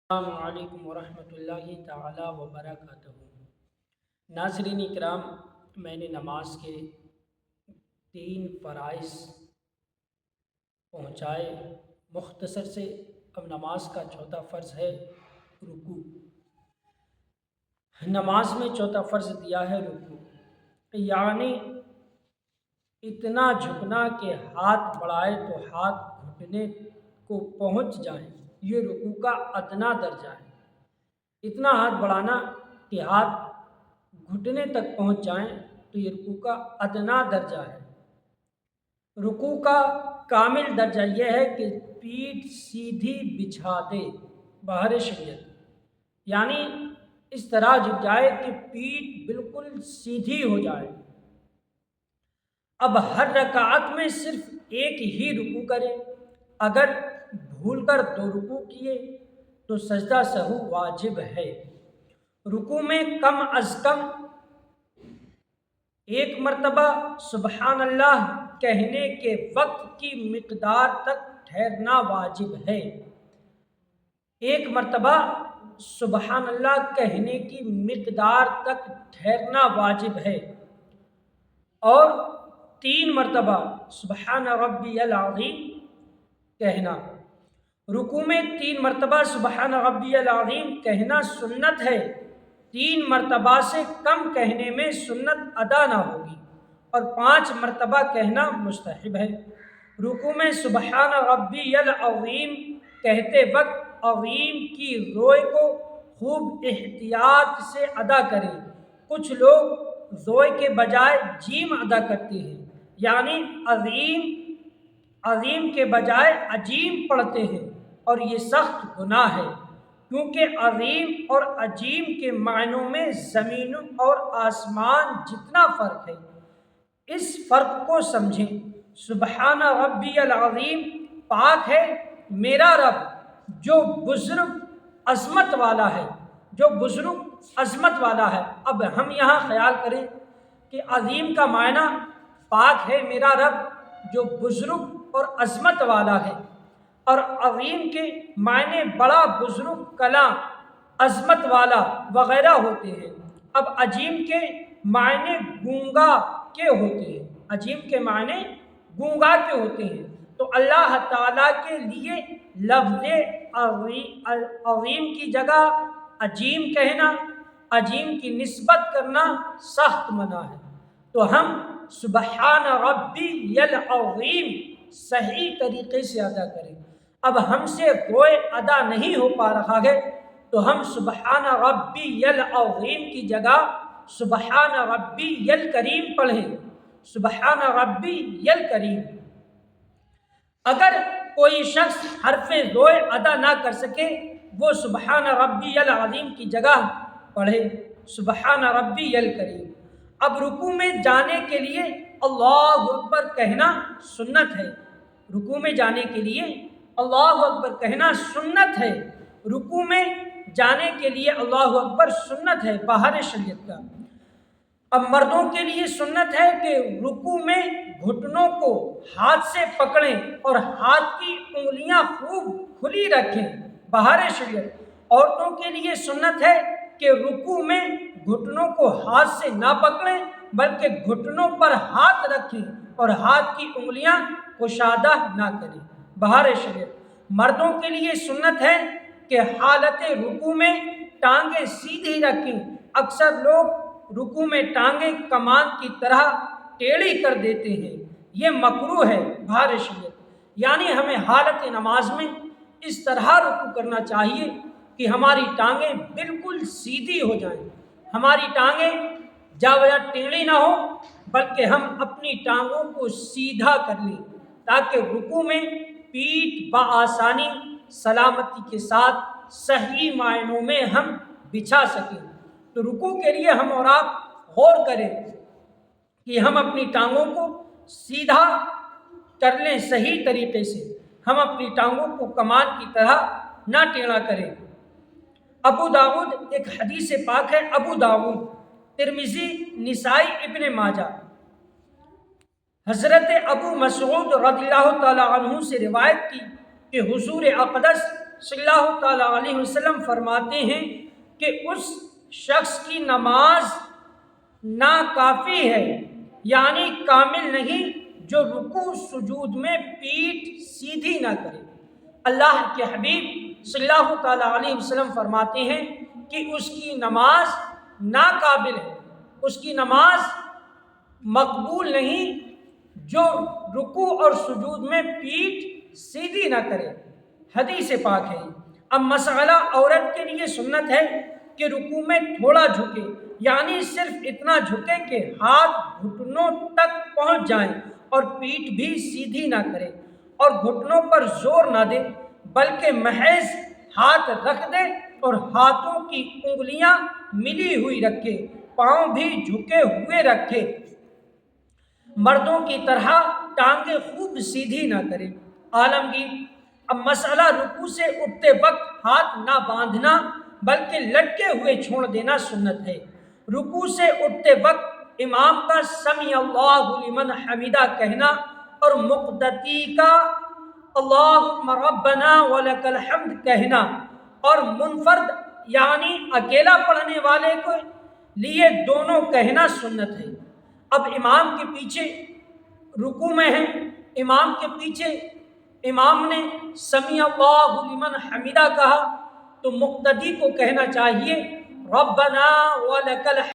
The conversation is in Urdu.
السلام علیکم ورحمۃ اللہ تعالی وبرکاتہ۔ ناظرین اکرام، میں نے نماز کے 3 فرائض پہنچائے مختصر سے۔ اب نماز کا چوتھا فرض ہے رکوع۔ نماز میں چوتھا فرض دیا ہے رکوع، یعنی اتنا جھکنا کہ ہاتھ بڑھائے تو ہاتھ گھٹنے کو پہنچ جائیں، یہ رکوع کا ادنا درجہ ہے۔ اتنا ہاتھ بڑھانا کہ ہاتھ گھٹنے تک پہنچ جائیں تو یہ رکوع کا ادنا درجہ ہے۔ رکوع کا کامل درجہ یہ ہے کہ پیٹھ سیدھی بچھا دے بہر شریعت، یعنی اس طرح جھک جائے کہ پیٹھ بالکل سیدھی ہو جائے۔ اب ہر رکعت میں صرف ایک ہی رکوع کرے۔ اگر بھول کر 2 رکوع کیے تو سجدہ سہو واجب ہے۔ رکوع میں کم از کم 1 مرتبہ سبحان اللہ کہنے کے وقت کی مقدار تک ٹھہرنا واجب ہے۔ 1 مرتبہ سبحان اللہ کہنے کی مقدار تک ٹھہرنا واجب ہے، اور 3 مرتبہ سبحان ربی العظیم کہنا۔ رکوع میں 3 مرتبہ سبحان ربی العظیم کہنا سنت ہے۔ 3 مرتبہ سے کم کہنے میں سنت ادا نہ ہوگی، اور 5 مرتبہ کہنا مستحب ہے۔ رکوع میں سبحان ربی العظیم کہتے وقت عظیم کی روئے کو خوب احتیاط سے ادا کریں۔ کچھ لوگ زوئے کے بجائے جیم ادا کرتے ہیں، یعنی عظیم کے بجائے عجیم پڑھتے ہیں، اور یہ سخت گناہ ہے، کیونکہ عظیم اور عجیم کے معنوں میں زمین اور آسمان جتنا فرق ہے۔ اس فرق کو سمجھیں۔ سبحان ربی العظیم پاک ہے میرا رب جو بزرگ عظمت والا ہے، اب ہم یہاں خیال کریں کہ عظیم کا معنی پاک ہے میرا رب جو بزرگ اور عظمت والا ہے، اور عظیم کے معنی بڑا، بزرگ، کلاں، عظمت والا وغیرہ ہوتے ہیں۔ اب عجیم کے معنی گونگا کے ہوتے ہیں، تو اللہ تعالیٰ کے لیے لفظ عظیم کی جگہ عجیم کہنا، عجیم کی نسبت کرنا سخت منع ہے۔ تو ہم سبحان ربی العظیم صحیح طریقے سے ادا کریں۔ اب ہم سے روئے ادا نہیں ہو پا رہا ہے تو ہم سبحان ربی العظیم کی جگہ سبحان ربی الکریم پڑھیں۔ سبحان ربی الکریم۔ اگر کوئی شخص حرف روئے ادا نہ کر سکے، وہ سبحان ربی العظیم کی جگہ پڑھے سبحان ربی الکریم۔ اب رکوع میں جانے کے لیے اللہ اکبر کہنا سنت ہے۔ رکوع میں جانے کے لیے اللہ اکبر کہنا سنت ہے۔ رکوع میں جانے کے لیے اللہ اکبر سنت ہے بہر شریعت کا۔ اب مردوں کے لیے سنت ہے کہ رکوع میں گھٹنوں کو ہاتھ سے پکڑیں اور ہاتھ کی انگلیاں خوب کھلی رکھیں بہر شریعت۔ عورتوں کے لیے سنت ہے کہ رکوع میں گھٹنوں کو ہاتھ سے نہ پکڑیں بلکہ گھٹنوں پر ہاتھ رکھیں اور ہاتھ کی انگلیاں کشادہ نہ کریں بہر شریعت۔ مردوں کے لیے سنت ہے کہ حالت رکوع میں ٹانگیں سیدھی رکھیں۔ اکثر لوگ رکوع میں ٹانگیں کمان کی طرح ٹیڑھی کر دیتے ہیں، یہ مکروہ ہے بہر شریعت۔ یعنی ہمیں حالت نماز میں اس طرح رکوع کرنا چاہیے کہ ہماری ٹانگیں بالکل سیدھی ہو جائیں، ہماری ٹانگیں جا بجا ٹیڑھی نہ ہو، بلکہ ہم اپنی ٹانگوں کو سیدھا کر لیں تاکہ رکوع میں پیٹھ بآسانی سلامتی کے ساتھ صحیح معنوں میں ہم بچھا سکیں۔ تو رکوع کے لیے ہم اور آپ غور کریں کہ ہم اپنی ٹانگوں کو سیدھا کر لیں صحیح طریقے سے، ہم اپنی ٹانگوں کو کمان کی طرح نہ ٹیڑھا کریں۔ ابو داؤد، ایک حدیث پاک ہے، ابو داؤد، ترمذی، نسائی، ابن ماجہ، حضرت ابو مسعود رضی اللہ تعالی عنہ سے روایت کی کہ حضور اقدس صلی اللہ تعالیٰ علیہ وسلم فرماتے ہیں کہ اس شخص کی نماز ناکافی ہے، یعنی کامل نہیں، جو رکوع سجود میں پیٹھ سیدھی نہ کرے۔ اللہ کے حبیب صلی اللہ تعالیٰ علیہ وسلم فرماتے ہیں کہ اس کی نماز ناقابل ہے، اس کی نماز مقبول نہیں جو رکوع اور سجود میں پیٹھ سیدھی نہ کرے۔ حدیث پاک ہے۔ اب مسئلہ عورت کے لیے سنت ہے کہ رکوع میں تھوڑا جھکے، یعنی صرف اتنا جھکے کہ ہاتھ گھٹنوں تک پہنچ جائیں اور پیٹھ بھی سیدھی نہ کرے اور گھٹنوں پر زور نہ دے، بلکہ محض ہاتھ رکھ دے اور ہاتھوں کی انگلیاں ملی ہوئی رکھے، پاؤں بھی جھکے ہوئے رکھے، مردوں کی طرح ٹانگیں خوب سیدھی نہ کرے۔ عالمگیر، اب مسئلہ رکوع سے اٹھتے وقت ہاتھ نہ باندھنا بلکہ لٹکے ہوئے چھوڑ دینا سنت ہے۔ رکوع سے اٹھتے وقت امام کا سمیع اللہ لمن حمیدہ کہنا اور مقتدی کا اللہم ربنا ولک الحمد کہنا، اور منفرد یعنی اکیلا پڑھنے والے کو لیے دونوں کہنا سنت ہے۔ اب امام کے پیچھے رکوع میں ہے، امام کے پیچھے امام نے سمیع اللہ لمن حمیدہ کہا تو مقتدی کو کہنا چاہیے ربنا ولک الحمد۔